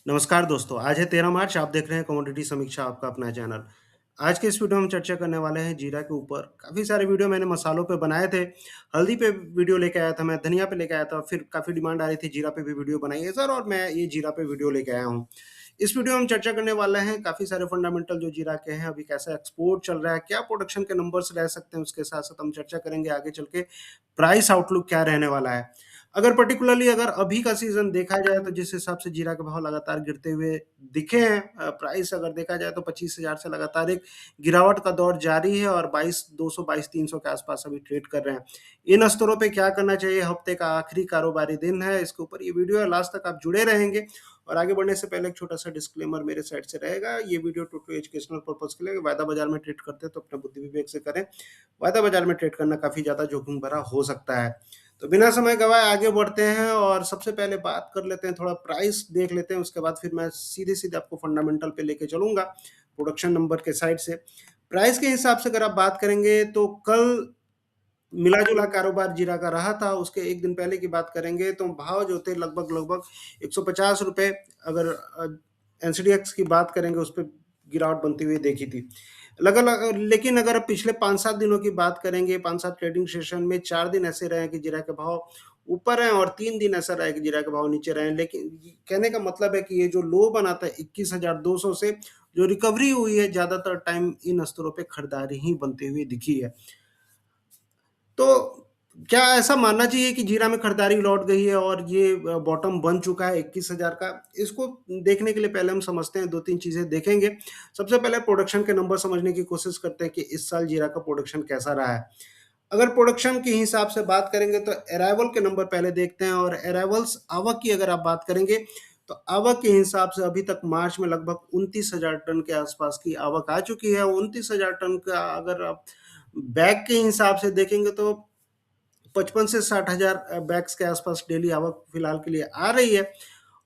नमस्कार दोस्तों, आज है 13 मार्च, आप देख रहे हैं कमोडिटी समीक्षा आपका अपना चैनल। आज के इस वीडियो में हम चर्चा करने वाले हैं जीरा के ऊपर। काफ़ी सारे वीडियो मैंने मसालों पे बनाए थे, हल्दी पे वीडियो लेके आया था मैं, धनिया पे लेके आया था, फिर काफ़ी डिमांड आ रही थी जीरा पे भी वीडियो बनाइए सर और मैं ये जीरा पे वीडियो लेके आया हूँ। इस वीडियो में हम चर्चा करने वाले हैं काफ़ी सारे फंडामेंटल जो जीरा के हैं, अभी कैसा एक्सपोर्ट चल रहा है, क्या प्रोडक्शन के नंबर्स रह सकते हैं, उसके साथ-साथ हम चर्चा करेंगे आगे चल के प्राइस आउटलुक क्या रहने वाला है। अगर पर्टिकुलरली अगर अभी का सीज़न देखा जाए तो जिस हिसाब से जीरा के भाव लगातार गिरते हुए दिखे हैं प्राइस अगर देखा जाए तो 25,000 से लगातार एक गिरावट का दौर जारी है और 22,200 22,300 के आसपास अभी ट्रेड कर रहे हैं। इन स्तरों पे क्या करना चाहिए? हफ्ते का आखिरी कारोबारी दिन है, इसके ऊपर ये वीडियो है, लास्ट तक आप जुड़े रहेंगे और आगे बढ़ने से पहले एक छोटा-सा डिस्क्लेमर मेरे साइड से रहेगा। ये वीडियो टोटली एजुकेशनल पर्पज़ के लिए वायदा बाज़ार में ट्रेड करते हैं तो अपना बुद्धि विवेक से करें। वायदा बाज़ार में ट्रेड करना काफ़ी ज़्यादा जोखिम भरा हो सकता है। तो बिना समय गवाए आगे बढ़ते हैं और सबसे पहले बात कर लेते हैं, थोड़ा प्राइस देख लेते हैं, उसके बाद फिर मैं सीधे-सीधे आपको फंडामेंटल पे लेके चलूँगा, प्रोडक्शन नंबर के साइड से। प्राइस के हिसाब से अगर आप बात करेंगे तो कल मिला-जुला कारोबार जीरा का रहा था, उसके 1 दिन पहले की बात करेंगे तो भाव जो थे लगभग-लगभग ₹150 अगर एनसीडीएक्स की बात करेंगे उस पे गिरावट बनती हुई देखी थी। लेकिन अगर पिछले 5-7 दिनों की बात करेंगे, 5-7 ट्रेडिंग सेशन में 4 दिन ऐसे रहे हैं कि जीरा के भाव ऊपर हैं और 3 दिन ऐसा रहा है कि जीरा के भाव नीचे रहे हैं। लेकिन कहने का मतलब है कि ये जो लो बना था 21,200 से जो रिकवरी हुई है, ज़्यादातर टाइम इन स्तरों पे खरीदारी ही बनती हुई दिखी है। तो क्या ऐसा मानना चाहिए कि जीरा में खरीदारी लौट गई है और ये बॉटम बन चुका है 21,000 का? इसको देखने के लिए पहले हम समझते हैं, 2-3 चीज़ें देखेंगे। सबसे पहले प्रोडक्शन के नंबर समझने की कोशिश करते हैं कि इस साल जीरा का प्रोडक्शन कैसा रहा है। अगर प्रोडक्शन के हिसाब से बात करेंगे तो अराइवल के नंबर पहले देखते हैं और अराइवल्स आवक की अगर आप बात करेंगे, तो आवक के हिसाब से अभी तक मार्च में लगभग 29,000 टन के आसपास की आवक आ चुकी है। 29,000 टन का अगर आप बैग के हिसाब से देखेंगे तो 55 से 60,000 बैग्स के आसपास डेली आवक फिलहाल के लिए आ रही है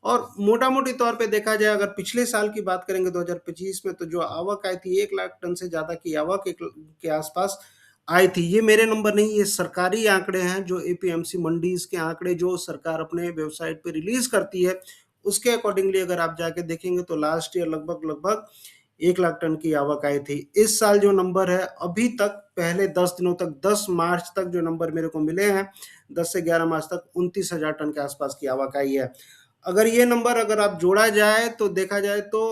और मोटा-मोटी तौर पे देखा जाए अगर पिछले साल की बात करेंगे 2025 में तो जो आवक आई थी 1 लाख टन से ज़्यादा की आवक एक के आसपास आई थी। ये मेरे नंबर नहीं, ये सरकारी आंकड़े हैं जो एपीएमसी मंडीज़ के आंकड़े जो सरकार अपने वेबसाइट पे रिलीज़ करती है, उसके अकॉर्डिंगली अगर आप जाके देखेंगे तो लास्ट ईयर लगभग-लगभग 1 लाख टन की आवक आई थी। इस साल जो नंबर है अभी तक पहले 10 दिनों तक 10 मार्च तक जो नंबर मेरे को मिले हैं, 10 से 11 मार्च तक 29,000 टन के आसपास की आवक आई है। अगर ये नंबर अगर आप जोड़ा जाए तो देखा जाए तो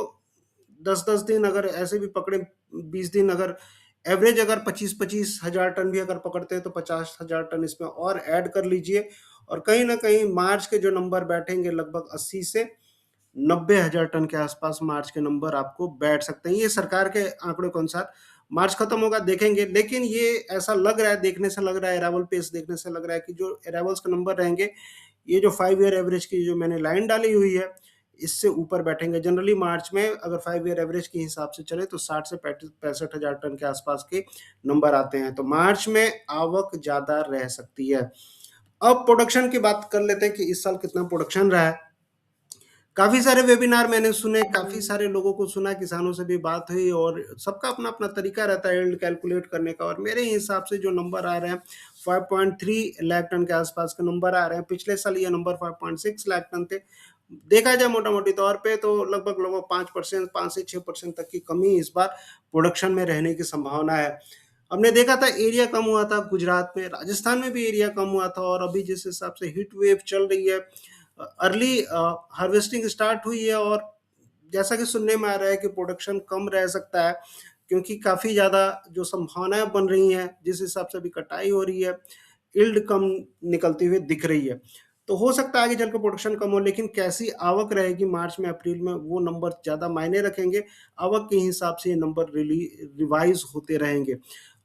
10-10 दिन अगर ऐसे भी पकड़े 20 दिन अगर एवरेज अगर 25-25 हज़ार टन भी अगर पकड़ते हैं तो 50,000 टन इसमें और ऐड कर लीजिए और कहीं न कहीं मार्च के जो नंबर बैठेंगे लगभग 80 से 90,000 टन के आसपास मार्च के नंबर आपको बैठ सकते हैं। ये सरकार के आंकड़ों के अनुसार मार्च खत्म होगा देखेंगे, लेकिन ये ऐसा लग रहा है, देखने से लग रहा है, अराइवल पेस देखने से लग रहा है कि जो अराइवल्स के नंबर रहेंगे, ये जो 5 ईयर एवरेज की जो मैंने लाइन डाली हुई है, इससे ऊपर बैठेंगे। जनरली मार्च में अगर 5 ईयर एवरेज के हिसाब से चले तो 60 से 65,000 टन के आसपास के नंबर आते हैं। तो मार्च में आवक ज़्यादा रह सकती है। अब प्रोडक्शन की बात कर लेते हैं कि इस साल कितना प्रोडक्शन रहा है। काफ़ी सारे वेबिनार मैंने सुने, काफ़ी सारे लोगों को सुना, किसानों से भी बात हुई और सबका अपना-अपना तरीका रहता है यील्ड कैलकुलेट करने का और मेरे हिसाब से जो नंबर आ रहे हैं 5.3 लाख टन के आसपास के नंबर आ रहे हैं। पिछले साल ये नंबर 5.6 लाख टन थे। देखा जाए मोटा-मोटी तौर पे तो लगभग-लगभग 5% 5 से 6% तक की कमी इस बार प्रोडक्शन में रहने की संभावना है। हमने देखा था एरिया कम हुआ था गुजरात में, राजस्थान में भी एरिया कम हुआ था और अभी जिस हिसाब से हीट वेव चल रही है अर्ली हार्वेस्टिंग स्टार्ट हुई है और जैसा कि सुनने में आ रहा है कि प्रोडक्शन कम रह सकता है क्योंकि काफ़ी ज़्यादा जो संभावनाएं बन रही हैं जिस हिसाब से अभी कटाई हो रही है, यील्ड कम निकलती हुई दिख रही है। तो हो सकता है आगे चलकर प्रोडक्शन कम हो, लेकिन कैसी आवक रहेगी मार्च में अप्रैल में वो नंबर ज़्यादा मायने रखेंगे। आवक के हिसाब से ये नंबर रिवाइज होते रहेंगे।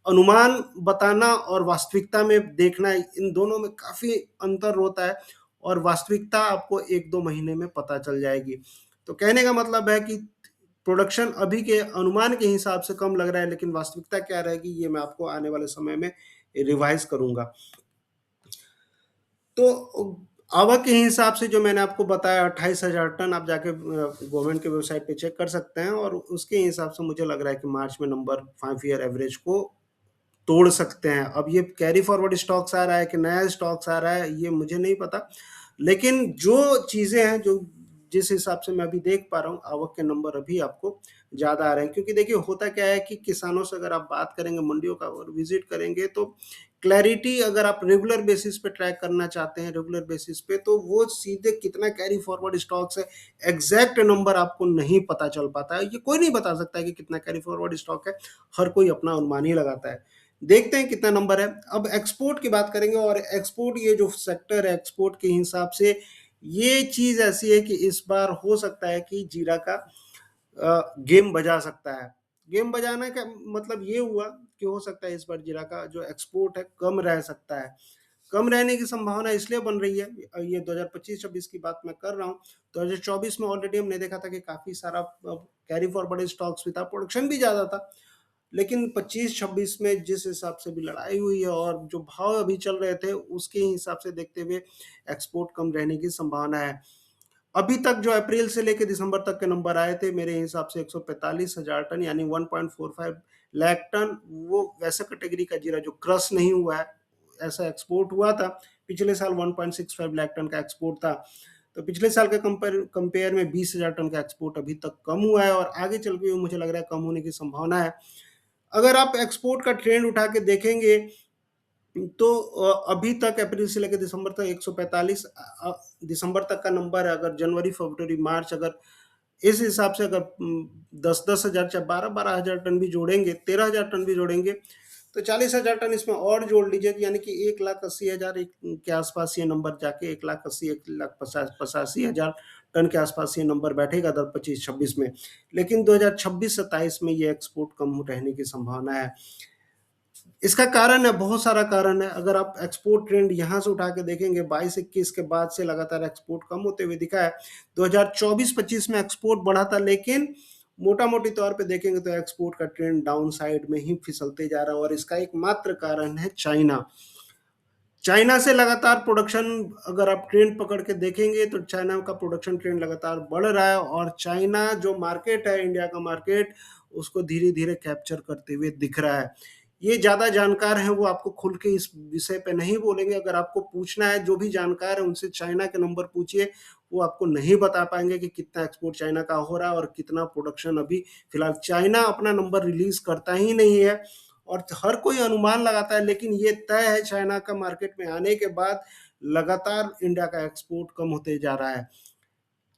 अनुमान बताना और वास्तविकता में देखना इन दोनों में काफ़ी अंतर होता है और वास्तविकता आपको 1-2 महीने में पता चल जाएगी। तो कहने का मतलब है कि प्रोडक्शन अभी के अनुमान के हिसाब से कम लग रहा है, लेकिन वास्तविकता क्या रहेगी ये मैं आपको आने वाले समय में रिवाइज़ करूँगा। तो आवक के हिसाब से जो मैंने आपको बताया 28,000 टन आप जाके गवर्नमेंट के वेबसाइट पे चेक कर सकते हैं और उसके हिसाब से मुझे लग रहा है कि मार्च में नंबर 5 ईयर एवरेज को तोड़ सकते हैं। अब ये कैरी फॉरवर्ड स्टॉक्स आ रहा है कि नया स्टॉक्स आ रहा है, ये मुझे नहीं पता। लेकिन जो चीज़ें हैं, जो जिस हिसाब से मैं अभी देख पा रहा हूँ, आवक के नंबर अभी आपको ज़्यादा आ रहे हैं। क्योंकि देखिए होता क्या है कि किसानों से अगर आप बात करेंगे, मंडियों का अगर विज़िट करेंगे, तो क्लैरिटी अगर आप रेगुलर बेसिस पे ट्रैक करना चाहते हैं, रेगुलर बेसिस पे, तो वो सीधे कितना कैरी फॉरवर्ड स्टॉक्स है, एग्ज़ैक्ट नंबर आपको नहीं पता चल पाता है। ये कोई नहीं बता सकता है कि कितना कैरी फॉरवर्ड स्टॉक है, हर कोई अपना अनुमान ही लगाता है। देखते हैं कितना नंबर है। अब एक्सपोर्ट की बात करेंगे, और एक्सपोर्ट ये जो सेक्टर है एक्सपोर्ट के हिसाब से, ये चीज़ ऐसी है कि इस बार हो सकता है कि जीरा का गेम बजा सकता है। गेम बजाने का मतलब ये हुआ कि हो सकता है इस बार जीरा का जो एक्सपोर्ट है कम रह सकता है। कम रहने की संभावना इसलिए बन रही है, ये 2025-26 की बात मैं कर रहा हूँ। 2024 में ऑलरेडी हमने देखा था कि काफ़ी सारा कैरी फॉरवर्ड स्टॉक्स भी था, प्रोडक्शन भी ज़्यादा था। लेकिन 25-26 में जिस हिसाब से भी लड़ाई हुई है और जो भाव अभी चल रहे थे, उसके हिसाब से देखते हुए एक्सपोर्ट कम रहने की संभावना है। अभी तक जो अप्रैल से लेकर दिसंबर तक के नंबर आए थे, मेरे हिसाब से 145,000 टन यानी 1.45 लाख टन, वो वैसा कैटेगरी का जीरा जो क्रश नहीं हुआ है, ऐसा एक्सपोर्ट हुआ था। पिछले साल 1.65 लाख टन का एक्सपोर्ट था। तो पिछले साल के कंपेयर में 20,000 टन का एक्सपोर्ट अभी तक कम हुआ है, और आगे चल के मुझे लग रहा है कम होने की संभावना है। अगर आप एक्सपोर्ट का ट्रेंड उठा के देखेंगे, तो अभी तक अप्रैल से लेकर दिसंबर तक 145, दिसंबर तक का नंबर है। अगर जनवरी, फरवरी, मार्च, अगर इस हिसाब से अगर 10-10 हज़ार, चाहे 12-12 हज़ार टन भी जोड़ेंगे, 13 हज़ार टन भी जोड़ेंगे, तो 40 हज़ार टन इसमें और जोड़ लीजिए, यानी कि 1,80,000 के आसपास ये नंबर जाके 1,80,000, 1,85,000 टन के आसपास ये नंबर बैठेगा 2025-26 में। लेकिन 2026-27 में ये एक्सपोर्ट कम रहने की संभावना है। इसका कारण है, बहुत सारा कारण है। अगर आप एक्सपोर्ट ट्रेंड यहाँ से उठा के देखेंगे, 22-21 के बाद से लगातार एक्सपोर्ट कम होते हुए दिखा है। 2024-25 में एक्सपोर्ट बढ़ा था, लेकिन मोटा मोटी तौर पे देखेंगे तो एक्सपोर्ट का ट्रेंड डाउन साइड में ही फिसलते जा रहा है, और इसका एकमात्र कारण है चाइना। चाइना से लगातार प्रोडक्शन, अगर आप ट्रेंड पकड़ के देखेंगे तो चाइना का प्रोडक्शन ट्रेंड लगातार बढ़ रहा है, और चाइना जो मार्केट है, इंडिया का मार्केट, उसको धीरे धीरे कैप्चर करते हुए दिख रहा है। ये ज़्यादा जानकार हैं, वो आपको खुल के इस विषय पे नहीं बोलेंगे। अगर आपको पूछना है, जो भी जानकार है उनसे चाइना के नंबर पूछिए, वो आपको नहीं बता पाएंगे कि कितना एक्सपोर्ट चाइना का हो रहा है और कितना प्रोडक्शन अभी फिलहाल। चाइना अपना नंबर रिलीज करता ही नहीं है, और हर कोई अनुमान लगाता है, लेकिन ये तय है चाइना का मार्केट में आने के बाद लगातार इंडिया का एक्सपोर्ट कम होते जा रहा है।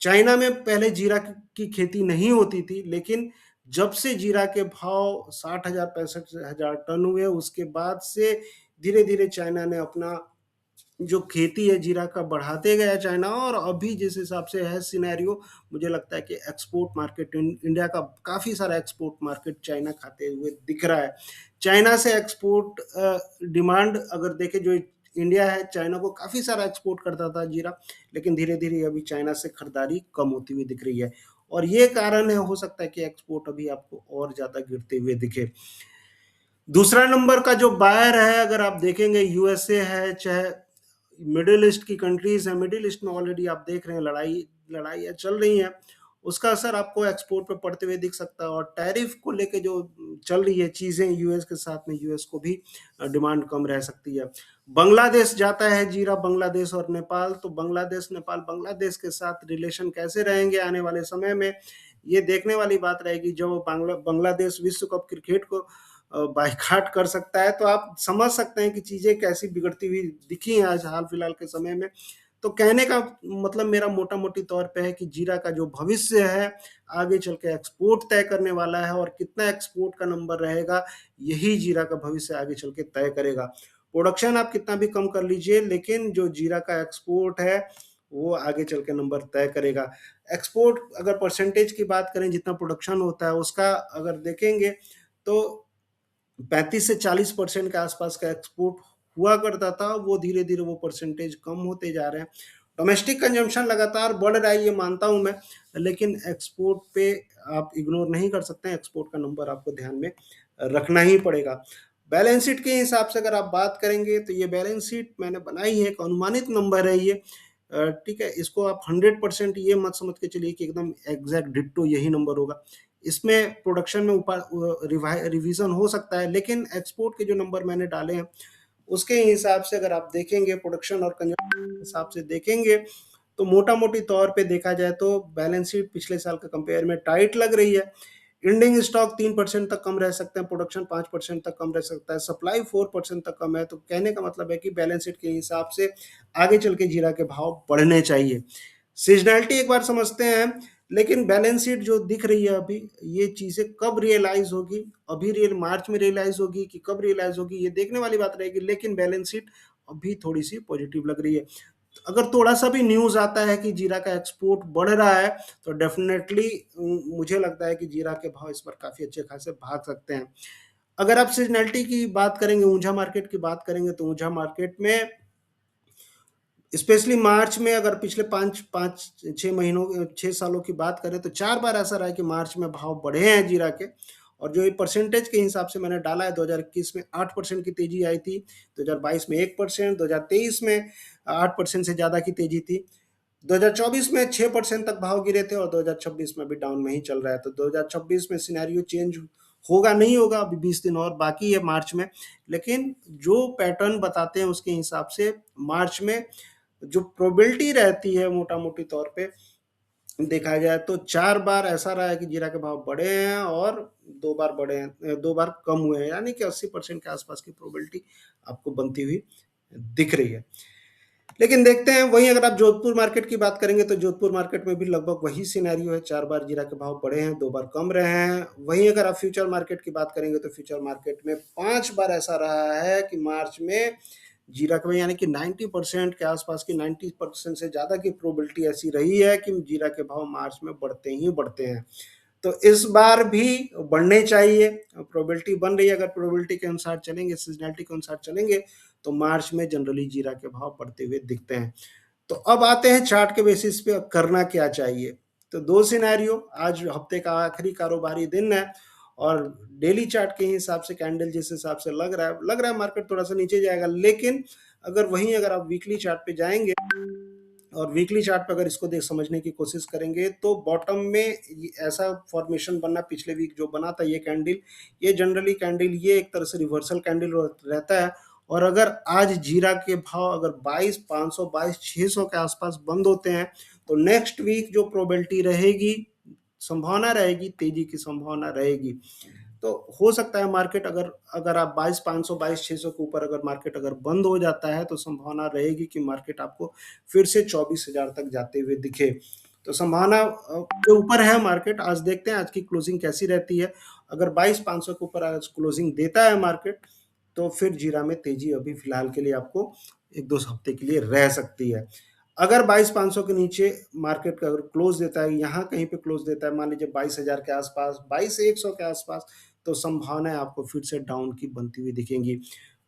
चाइना में पहले जीरा की खेती नहीं होती थी, लेकिन जब से जीरा के भाव 60,000 65,000 टन हुए, उसके बाद से धीरे धीरे चाइना ने अपना जो खेती है जीरा का बढ़ाते गया चाइना। और अभी जिस हिसाब से है सिनेरियो, मुझे लगता है कि एक्सपोर्ट मार्केट, इंडिया का काफ़ी सारा एक्सपोर्ट मार्केट चाइना खाते हुए दिख रहा है। चाइना से एक्सपोर्ट डिमांड अगर देखें, जो इंडिया है चाइना को काफ़ी सारा एक्सपोर्ट करता था जीरा, लेकिन धीरे धीरे अभी चाइना से खरीदारी कम होती हुई दिख रही है, और ये कारण है, हो सकता है कि एक्सपोर्ट अभी आपको और ज़्यादा गिरते हुए दिखे। दूसरा नंबर का जो बायर है, अगर आप देखेंगे, यूएसए है, चाहे मिडिल ईस्ट की कंट्रीज है। मिडिल ईस्ट में ऑलरेडी आप देख रहे हैं लड़ाइयाँ चल रही हैं, उसका असर आपको एक्सपोर्ट पे पड़ते हुए दिख सकता है। और टैरिफ को लेके जो चल रही है चीज़ें यूएस के साथ में, यूएस को भी डिमांड कम रह सकती है। बांग्लादेश जाता है जीरा, बांग्लादेश और नेपाल। तो बांग्लादेश, नेपाल, बांग्लादेश के साथ रिलेशन कैसे रहेंगे आने वाले समय में, ये देखने वाली बात रहेगी। जब बांग्लादेश विश्व कप क्रिकेट को बायकॉट कर सकता है, तो आप समझ सकते हैं कि चीज़ें कैसी बिगड़ती हुई दिखी हैं आज हाल फिलहाल के समय में। तो कहने का मतलब मेरा मोटा मोटी तौर पे है कि जीरा का जो भविष्य है, आगे चल के एक्सपोर्ट तय करने वाला है, और कितना एक्सपोर्ट का नंबर रहेगा, यही जीरा का भविष्य आगे चल के तय करेगा। प्रोडक्शन आप कितना भी कम कर लीजिए, लेकिन जो जीरा का एक्सपोर्ट है, वो आगे चल के नंबर तय करेगा। एक्सपोर्ट अगर परसेंटेज की बात करें, जितना प्रोडक्शन होता है उसका अगर देखेंगे, तो 35 से 40% के आसपास का एक्सपोर्ट हुआ करता था, वो धीरे धीरे वो परसेंटेज कम होते जा रहे हैं। डोमेस्टिक कंजम्पशन लगातार बढ़ रहा है, ये मानता हूं मैं, लेकिन एक्सपोर्ट पे आप इग्नोर नहीं कर सकते हैं। एक्सपोर्ट का नंबर आपको ध्यान में रखना ही पड़ेगा। बैलेंस शीट के हिसाब से अगर आप बात करेंगे, तो ये बैलेंस शीट मैंने बनाई है, एक अनुमानित नंबर है ये, ठीक है। इसको आप 100% ये मत समझ के चलिए कि एकदम एग्जैक्ट डिट्टो यही नंबर होगा। इसमें प्रोडक्शन में ऊपर रिवीजन हो सकता है, लेकिन एक्सपोर्ट के जो नंबर मैंने डाले हैं, उसके हिसाब से अगर आप देखेंगे, प्रोडक्शन और कंजम्पशन के हिसाब से देखेंगे, तो मोटा-मोटी तौर पे देखा जाए तो बैलेंस शीट पिछले साल के कंपेयर में टाइट लग रही है। एंडिंग स्टॉक 3% तक कम रह सकते हैं, प्रोडक्शन 5% तक कम रह सकता है, सप्लाई 4% तक कम है, तो कहने का मतलब है कि बैलेंस शीट के हिसाब से आगे चल के जीरा के भाव बढ़ने चाहिए। सीज़नैलिटी एक बार समझते हैं, लेकिन बैलेंस शीट जो दिख रही है अभी, ये चीज़ें कब रियलाइज़ होगी, अभी रियल मार्च में रियलाइज़ होगी कि कब रियलाइज़ होगी, ये देखने वाली बात रहेगी, लेकिन बैलेंस शीट अभी थोड़ी-सी पॉजिटिव लग रही है। अगर थोड़ा-सा भी न्यूज़ आता है कि जीरा का एक्सपोर्ट बढ़ रहा है, तो डेफ़िनेटली मुझे लगता है कि जीरा के भाव इस बार काफ़ी अच्छे खासे भाग सकते हैं। अगर आप सीज़नैलिटी की बात करेंगे, ऊँझा मार्केट की बात करेंगे, तो ऊँझा मार्केट में स्पेशली मार्च में अगर पिछले 5 6 महीनों 6 सालों की बात करें तो 4 बार ऐसा रहा है कि मार्च में भाव बढ़े हैं जीरा के। और जो ये परसेंटेज के हिसाब से मैंने डाला है, 2021 में 8% की तेज़ी आई थी, 2022 में 1%, 2023 में 8% से ज़्यादा की तेज़ी थी। 2024 में 6% तक भाव गिरे थे और 2026 में भी डाउन में ही चल रहा है। तो 2026 में सिनेरियो चेंज होगा, नहीं होगा, अभी 20 दिन और बाकी है मार्च में। लेकिन जो पैटर्न बताते हैं उसके हिसाब से मार्च में जो प्रोबेबिलिटी रहती है मोटा-मोटी तौर पे देखा जाए तो 4 बार ऐसा रहा है कि जीरा के भाव बढ़े हैं और 2 बार बढ़े हैं, 2 बार कम हुए हैं, यानी कि 80% के आसपास की प्रोबेबिलिटी आपको बनती हुई दिख रही है। लेकिन देखते हैं, वहीं अगर आप जोधपुर मार्केट की बात करेंगे तो जोधपुर मार्केट में भी लगभग वही सिनेरियो है, 4 बार जीरा के भाव बढ़े हैं, 2 बार कम रहे हैं। वहीं अगर आप फ्यूचर मार्केट की बात करेंगे तो फ्यूचर मार्केट में 5 बार ऐसा रहा है कि मार्च में जीरा के भाव, यानी कि 90% के आसपास की, 90% से ज़्यादा की प्रोबेबिलिटी ऐसी रही है कि जीरा के भाव मार्च में बढ़ते ही बढ़ते हैं। तो इस बार भी बढ़ने चाहिए, प्रोबेबिलिटी बन रही है। अगर प्रोबेबिलिटी के अनुसार चलेंगे, सीजनैलिटी के अनुसार चलेंगे, तो मार्च में जनरली जीरा के भाव बढ़ते हुए दिखते हैं। तो अब आते हैं चार्ट के बेसिस पे करना क्या चाहिए। तो 2 सिनेरियो, आज हफ्ते का आखिरी कारोबारी दिन है और डेली चार्ट के हिसाब से कैंडल जिस हिसाब से लग रहा है मार्केट थोड़ा सा नीचे जाएगा। लेकिन अगर आप वीकली चार्ट पे जाएंगे और वीकली चार्ट पे अगर इसको देख समझने की कोशिश करेंगे तो बॉटम में ऐसा फॉर्मेशन बनना, पिछले वीक जो बना था ये कैंडल, ये जनरली कैंडल ये एक तरह से रिवर्सल कैंडल रहता है। और अगर आज जीरा के भाव अगर 22,500 22,600 के आसपास बंद होते हैं, तो नेक्स्ट वीक जो प्रोबेबिलिटी रहेगी, संभावना रहेगी, तेजी की संभावना रहेगी। तो हो सकता है मार्केट अगर अगर आप 22,500 22,600 के ऊपर अगर मार्केट अगर बंद हो जाता है, तो संभावना रहेगी कि मार्केट आपको फिर से 24,000 तक जाते हुए दिखे। तो संभावना के ऊपर है मार्केट। आज देखते हैं आज की क्लोजिंग कैसी रहती है। अगर 22,500 के ऊपर आज क्लोजिंग देता है मार्केट, तो फिर जीरा में तेजी अभी फिलहाल के लिए आपको 1-2 हफ्ते के लिए रह सकती है। अगर 22,500 के नीचे मार्केट का अगर क्लोज देता है, यहाँ कहीं पे क्लोज देता है, मान लीजिए 22,000 के आसपास, 22,100 के आसपास, तो संभावना है आपको फिर से डाउन की बनती हुई दिखेंगी।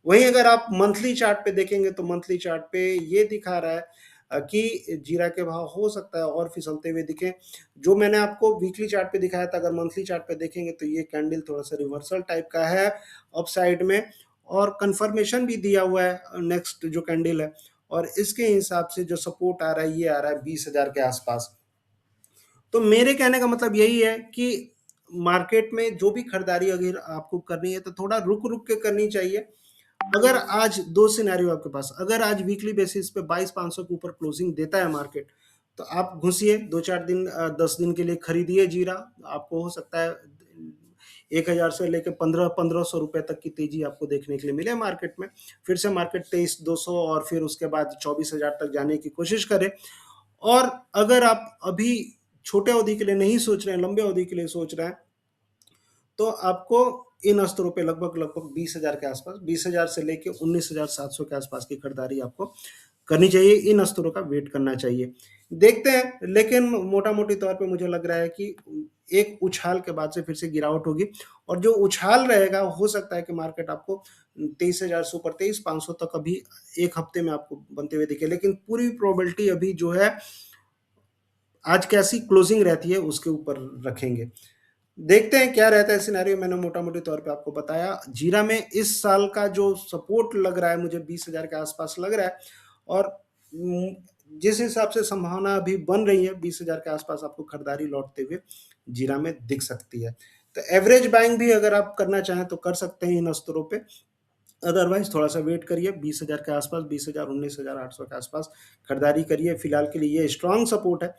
वहीं अगर आप मंथली चार्ट पे देखेंगे तो मंथली चार्ट पे ये दिखा रहा है कि जीरा के भाव हो सकता है और फिसलते हुए दिखें। जो मैंने आपको वीकली चार्ट पे दिखाया था, अगर मंथली चार्ट पे देखेंगे तो ये कैंडल थोड़ा सा रिवर्सल टाइप का है अपसाइड में, और कंफर्मेशन भी दिया हुआ है नेक्स्ट जो कैंडल है। और इसके हिसाब से जो सपोर्ट आ रहा है, ये आ रहा है 20,000 के आसपास। तो मेरे कहने का मतलब यही है कि मार्केट में जो भी खरीदारी अगर आपको करनी है तो थोड़ा रुक-रुक के करनी चाहिए। अगर आज 2 सिनेरियो आपके पास, अगर आज वीकली बेसिस पे 22,500 के ऊपर क्लोजिंग देता है मार्केट, तो आप घुसिए 2-4 दिन, 10 दिन के लिए खरीदिए जीरा। आपको हो सकता है 1,000 से लेके 1500 रुपए तक की तेजी आपको देखने के लिए मिले मार्केट में। फिर से मार्केट 23,200 और फिर उसके बाद 24,000 तक जाने की कोशिश करे। और अगर आप अभी छोटे अवधि के लिए नहीं सोच रहे हैं, लंबे अवधि के लिए सोच रहे हैं, तो आपको इन स्तरों पे लगभग 20,000 के आसपास, 20,000 से लेके 19,700 के आसपास की खरीदारी आपको करनी चाहिए। इन स्तरों का वेट करना चाहिए। देखते हैं, लेकिन मोटा-मोटी तौर पे मुझे लग रहा है कि एक उछाल के बाद से फिर से गिरावट होगी और जो उछाल रहेगा हो सकता है कि मार्केट आपको 23,000 से ऊपर 23,500 तक अभी 1 हफ्ते में आपको बनते हुए दिखे। लेकिन पूरी प्रोबेबिलिटी अभी जो है आज कैसी क्लोजिंग रहती है उसके ऊपर रखेंगे। देखते हैं क्या रहता है सिनेरियो। मैंने मोटा-मोटी तौर पे आपको बताया। जीरा में इस साल का जो सपोर्ट लग रहा है मुझे 20,000 के आसपास लग रहा है और उम, जिस हिसाब से संभावना अभी बन रही है 20,000 के आसपास आपको खरीदारी लौटते हुए जीरा में दिख सकती है। तो एवरेज बाइंग भी अगर आप करना चाहें तो कर सकते हैं इन स्तरों पे। अदरवाइज़ थोड़ा-सा वेट करिए 20,000 के आस-पास 20,000 19,800 के आस-पास खरीदारी करिए। फिलहाल के लिए ये स्ट्रॉन्ग सपोर्ट है।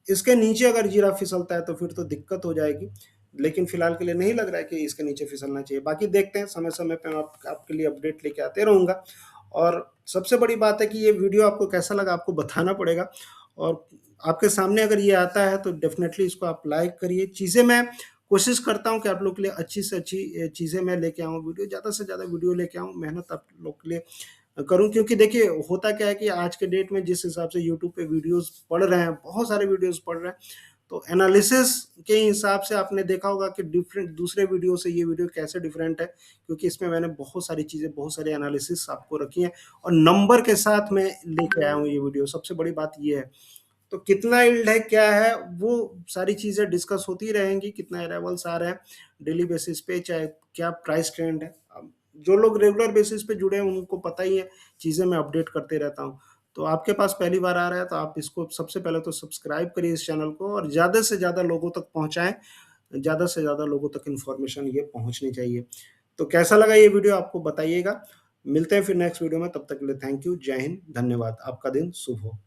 इसके नीचे अगर जीरा फिसलता है तो फिर तो दिक्कत हो जाएगी। लेकिन फिलहाल के लिए नहीं लग रहा है कि इसके नीचे फिसलना चाहिए। बाकी देखते हैं, समय-समय पे मैं आपके लिए अपडेट लेके आते रहूँगा। और सबसे बड़ी बात है कि ये वीडियो आपको कैसा लगा आपको बताना पड़ेगा। और आपके सामने अगर ये आता है तो डेफ़िनेटली इसको आप लाइक करिए। चीज़ें मैं कोशिश करता हूँ कि आप लोग के लिए अच्छी से अच्छी चीज़ें मैं लेके आऊँ, वीडियो ज़्यादा से ज़्यादा वीडियो लेके आऊँ, मेहनत आप लोग के लिए करूँ, क्योंकि देखिए होता क्या है कि आज के डेट में जिस हिसाब से यूट्यूब पे वीडियोज़ पड़ रहे हैं, बहुत सारे वीडियोज़ पड़ रहे हैं, तो एनालिसिस के हिसाब से आपने देखा होगा कि डिफरेंट दूसरे वीडियो से ये वीडियो कैसे डिफरेंट है, क्योंकि इसमें मैंने बहुत सारी चीज़ें, बहुत सारे एनालिसिस आपको रखी हैं और नंबर के साथ मैं लेके आया हूँ ये वीडियो। सबसे बड़ी बात ये है। तो कितना यील्ड है, क्या है, वो सारी चीज़ें डिस्कस होती रहेंगी, कितना अराइवल्स आ रहे हैं डेली बेसिस पे, चाहे क्या प्राइस ट्रेंड है। अब जो लोग रेगुलर बेसिस पे जुड़े हैं उनको पता ही है, चीज़ें मैं अपडेट करते रहता हूँ। तो आपके पास पहली बार आ रहा है तो आप इसको सबसे पहले तो सब्सक्राइब करिए इस चैनल को और ज़्यादा से ज़्यादा लोगों तक पहुँचाएँ, ज़्यादा से ज़्यादा लोगों तक इन्फॉर्मेशन ये पहुँचनी चाहिए। तो कैसा लगा ये वीडियो आपको बताइएगा। मिलते हैं फिर नेक्स्ट वीडियो में, तब तक के लिए थैंक यू, जय हिंद, धन्यवाद। आपका दिन शुभ हो।